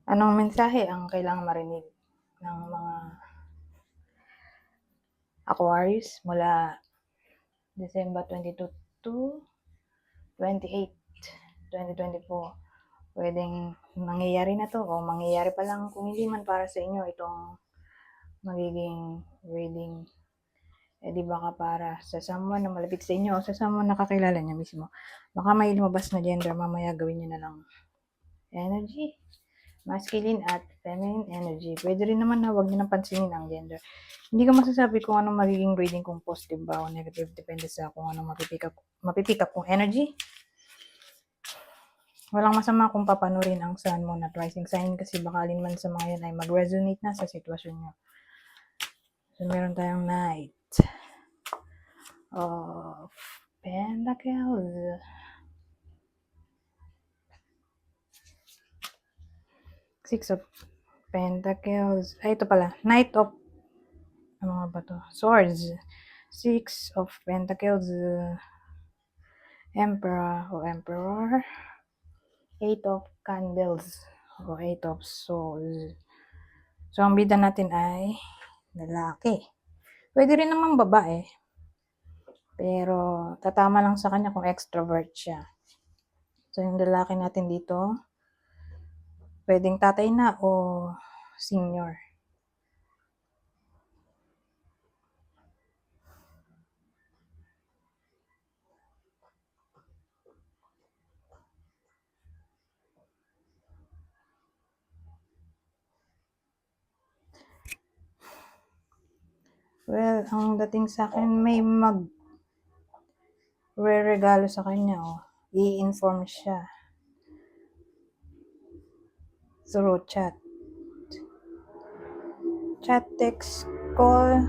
Anong mensahe ang kailangang marinig ng mga Aquarius mula December 22 to 28, 2024? Pwedeng mangyayari na to o mangyayari pa lang kung hindi man para sa inyo itong magiging reading. Di baka para sa someone na malapit sa inyo o sa someone na kakilala niya mismo. Baka may lumabas na gender, mamaya gawin niyo na lang energy. Masculine at feminine energy. Pwede rin naman na huwag niyo nang pansinin ang gender. Hindi ko masasabi kung anong magiging reading, kung positive ba o negative. Depende sa kung anong mapipick up kung energy. Walang masama kung papanurin ang sun, moon at rising sign kasi baka alin man sa mga yan ay mag-resonate na sa sitwasyon nyo. So, meron tayong Knight of Pentacles. Six of Pentacles. Ay, ito pala. Knight of ano nga ba to? Swords. Six of Pentacles. Emperor o Emperor. Eight of Candles o Eight of Swords. So, ang bida natin ay lalaki. Pwede rin namang babae. Pero, tatama lang sa kanya kung extrovert siya. So, yung lalaki natin dito, pwedeng tatay na o senior. Well, ang dating sa akin, may re-regalo sa kanya. I-inform siya through chat. Chat, text, call.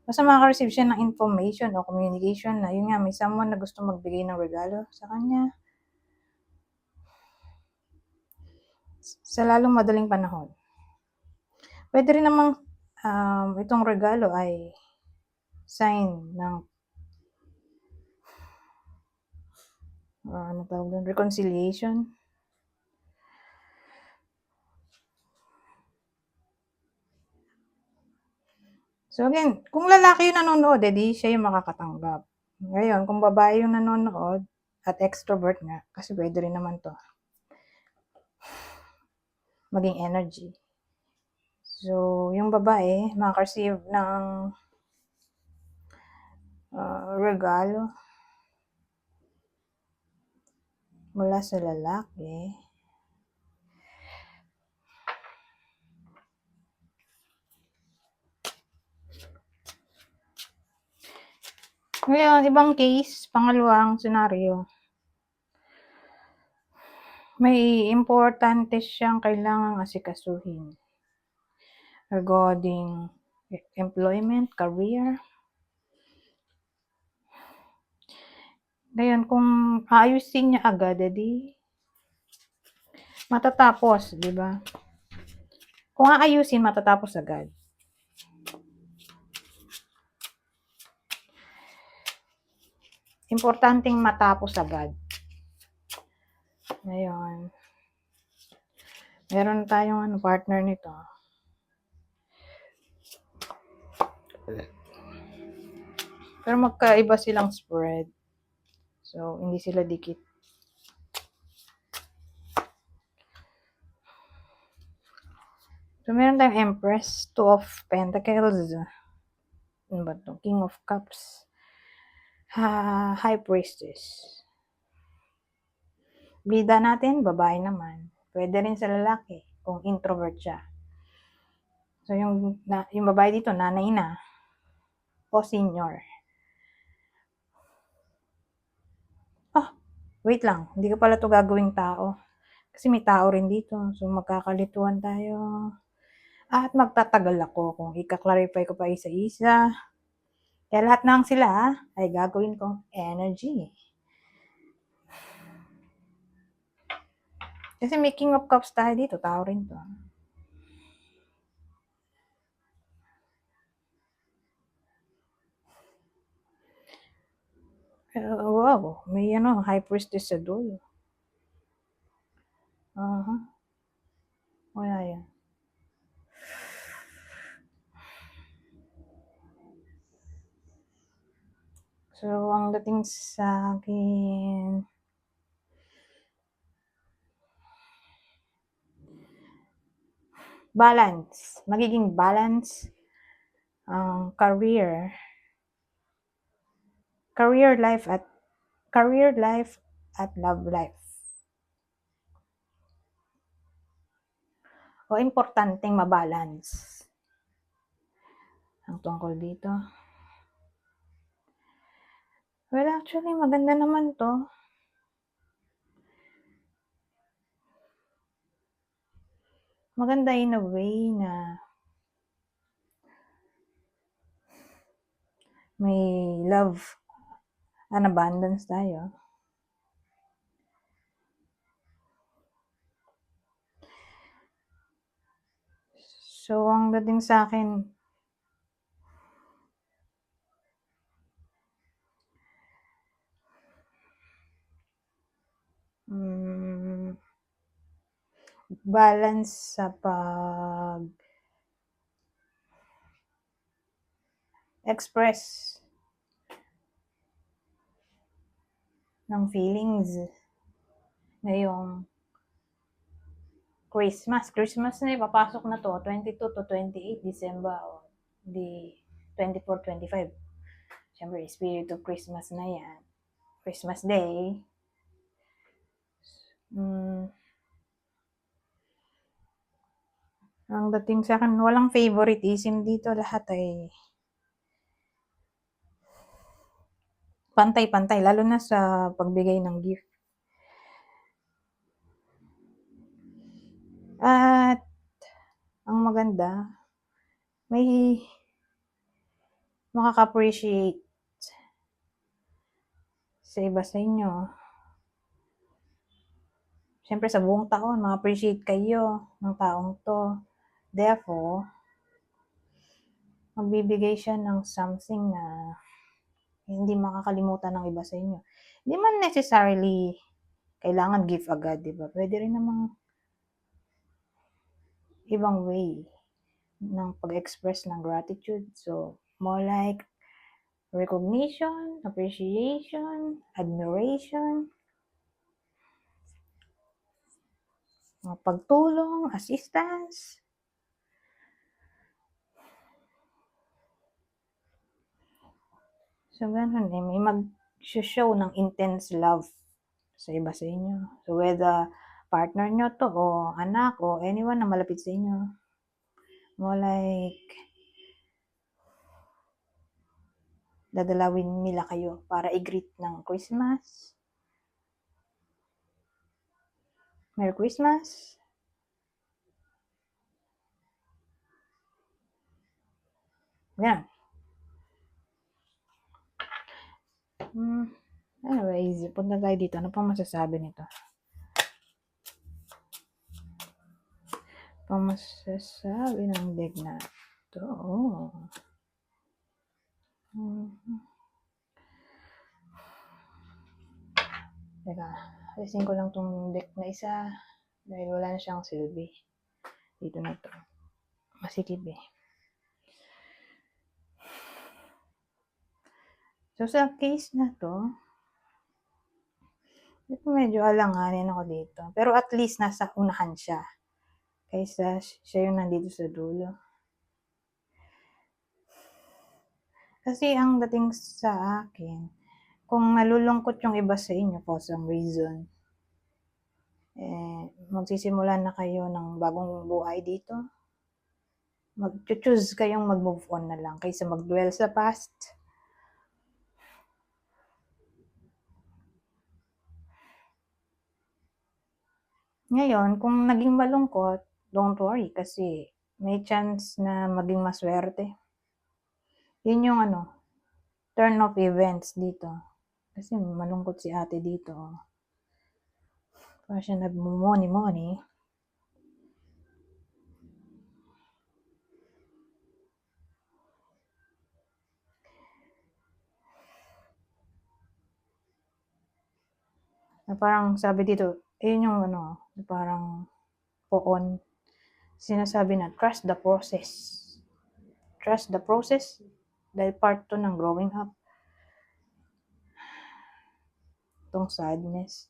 Basta makaka-receive siya ng information o communication na yun nga, may someone na gusto magbigay ng regalo sa kanya sa lalong madaling panahon. Pwede rin namang itong regalo ay sign ng ano tawag doon, reconciliation. So again, kung lalaki yung nanonood, edi siya yung makakatanggap. Ngayon, kung babae yung nanonood at extrovert nga, kasi pwede rin naman to maging energy. So, yung babae, makaka-receive ng regalo mula sa lalaki. Ngayon, ibang case, pangalawang senaryo, may importante siyang kailangang asikasuhin regarding employment, career. Ngayon, kung aayusin niya agad, edi matatapos, di ba? Kung aayusin, matatapos agad. Importanteng matapos agad. Ngayon, meron tayong partner nito. Pero magkaiba silang spread. So, hindi sila dikit. So, meron tayong Empress, Two of Pentacles. Ano ba ito? King of Cups. High Priestess. Bida natin, babae naman. Pwede rin sa lalaki kung introvert siya. So, yung babae dito, nanay na o senior. Wait lang, hindi ko pala ito gagawing tao. Kasi may tao rin dito. So, magkakalituan tayo. At magtatagal ako kung ika-clarify ko pa isa-isa. Kaya lahat ng sila ay gagawin kong energy. Kasi may King of Cups tayo dito. Tao rin to. Wow, may High Priestess sa dulo. So, ang dating sa akin, balance. Magiging balance ang career life at love life. O importanteng mabalance. Ang tungkol dito. Well, actually, maganda naman to. Maganda in a way na may love and abundance tayo. So, ang dating sa akin, balance sa pag-express ng feelings ngayong Christmas na papasok na to, 22 to 28 December, o di 24, 25. Siyempre, spirit of Christmas na yan. Christmas Day. Ang dating sa akin, walang favoritism dito. Lahat ay pantay-pantay, lalo na sa pagbigay ng gift. At ang maganda, may makaka-appreciate sa iba sa inyo. Siyempre sa buong taon, ma-appreciate kayo ng taong to. Therefore, magbibigay siya ng something na hindi makakalimutan ng iba sa inyo. Hindi man necessarily kailangan gift agad, di ba? Pwede rin namang ibang way ng pag-express ng gratitude. So, more like recognition, appreciation, admiration, pagtulong, assistance. So, ganun eh. May mag-show ng intense love sa iba sa inyo. So, whether partner nyo to, o anak, o anyone na malapit sa inyo. More like, dadalawin nila kayo para i-greet ng Christmas. Merry Christmas. Yan. Anyways, punta tayo dito. Ano pang masasabi nito? Masasabi ng deck na ito. Teka, alisin ko lang tong deck na isa dahil wala na siyang silbi. Dito na to. Masikip eh. So, sa case na to, medyo alanganin ako dito. Pero at least nasa unahan siya. Kaysa siya yung nandito sa dulo. Kasi ang dating sa akin, kung nalulungkot yung iba sa inyo for some reason, magsisimula na kayo ng bagong buhay dito. Mag-choose kayong mag-move on na lang kaysa mag-dwell sa past. Ngayon, kung naging malungkot, don't worry kasi may chance na maging maswerte. Yun yung turn of events dito. Kasi malungkot si ate dito. Para siya nagmumoni-moni. Na parang sabi dito, yun yung parang poon. Sinasabi na, trust the process. Trust the process dahil part 2 ng growing up. tong sadness.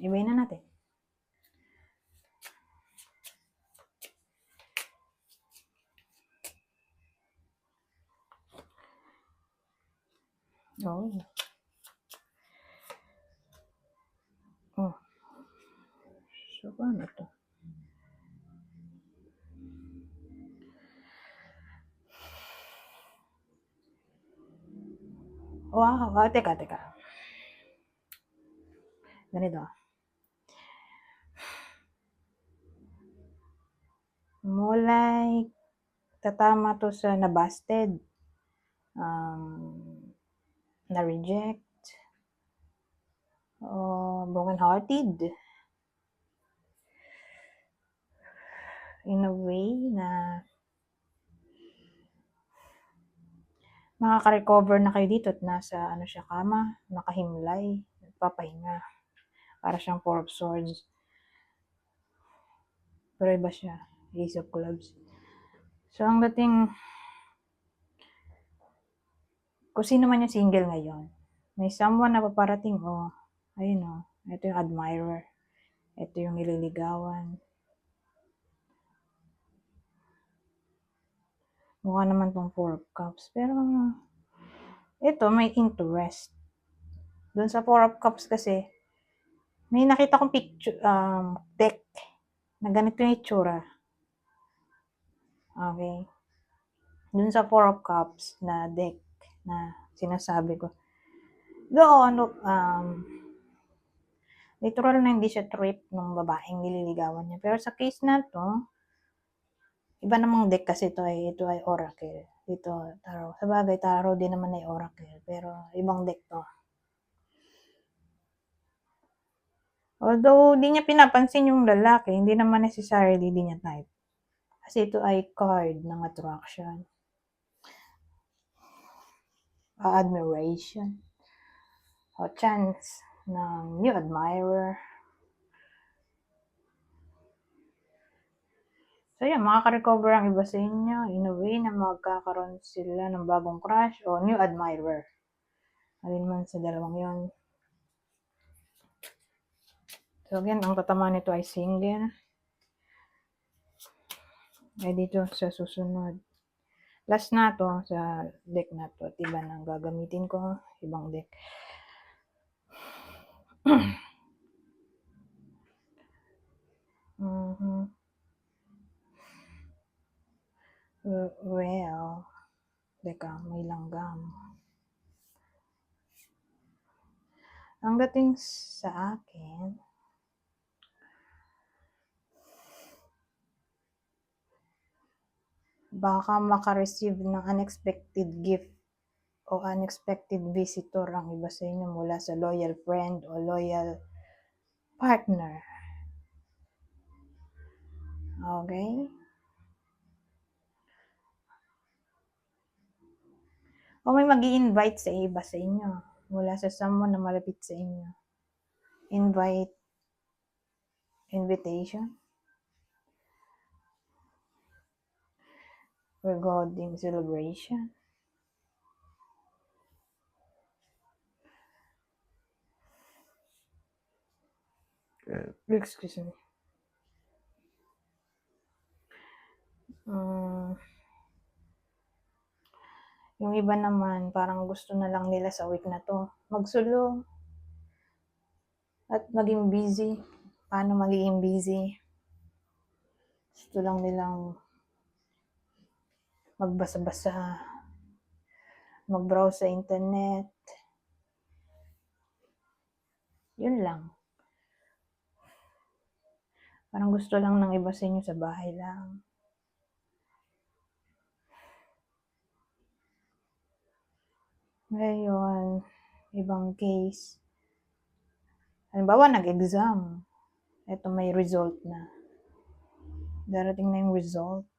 Ibahin na natin. Oh. Oh. So, paano to? Wow. Teka. Ganito. Mulay, tatama to sa nabasted. Na-reject. Broken-hearted. In a way na makaka-recover na kayo dito at nasa siya, kama, nakahimlay, nagpapahinga. Para siyang Four of Swords. Pero iba siya, Ace of Clubs. So, ang dating, kung sino man yung single ngayon, may someone na paparating, ayun ito yung admirer. Ito yung nililigawan. Mukha naman tong Four of Cups. Pero, ito, may interest. Doon sa Four of Cups kasi, may nakita kong picture, deck, na ganito yung itsura. Okay. Doon sa Four of Cups na deck na sinasabi ko. Literal na hindi siya trip ng babaeng nililigawan niya. Pero sa case na to, iba namang deck kasi ito ay Oracle. Dito, Tarot. Sa bagay, Tarot din naman ay Oracle. Pero ibang deck to. Although, di niya pinapansin yung lalaki, hindi naman necessarily di niya type. Kasi ito ay card ng attraction. Admiration. O chance ng new admirer. So yan, makaka-recover ang iba sa inyo in a way na magkakaroon sila ng bagong crush o new admirer. Alin man sa dalawang yon. So again, ang tatama nito ay single. Ay dito sa susunod. Last na to sa deck na to. At iba nang gagamitin ko. Ibang deck. Well, teka, may langgam. Ang dating sa akin, baka maka-receive ng unexpected gift o unexpected visitor ang iba sa inyo mula sa loyal friend o loyal partner. Okay? O may mag-i-invite sa iba sa inyo mula sa someone na malapit sa inyo. Invitation regarding celebration. Excuse me. Yung iba naman, parang gusto na lang nila sa week na to magsulo at maging busy. Paano magiging busy? Gusto lang nilang magbasa-basa, mag-browse sa internet. Yun lang. Parang gusto lang ng iba sa inyo sa bahay lang. Ngayon, ibang case. Halimbawa, nag-exam. Ito may result na. Darating na yung result.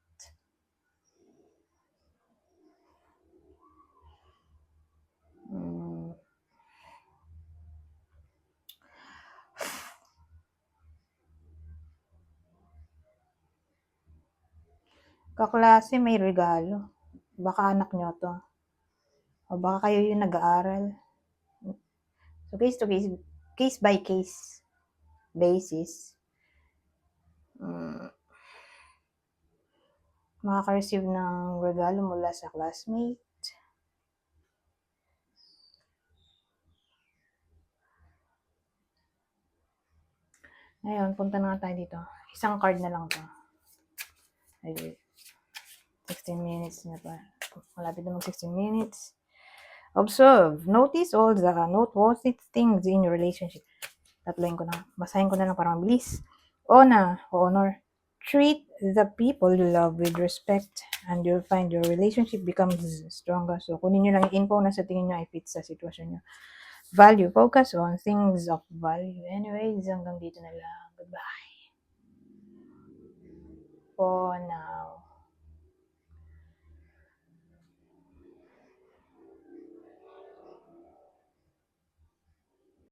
Kaklase may regalo. Baka anak nyo to. O baka kayo yung nag-aaral. So, case by case basis, makaka-receive ng regalo mula sa classmate. Ngayon, punta na nga tayo dito. Isang card na lang to. Ay, 16 minutes na pa. Malapit na mag 16 minutes. Observe. Notice all the noteworthy things in your relationship. Tatloin ko na. Basahin ko na lang para mabilis. Honor. Treat the people you love with respect and you'll find your relationship becomes stronger. So, kunin nyo lang yung info na sa tingin nyo ay fit sa sitwasyon nyo. Value. Focus on things of value. Anyways, hanggang dito na lang. Goodbye. For now.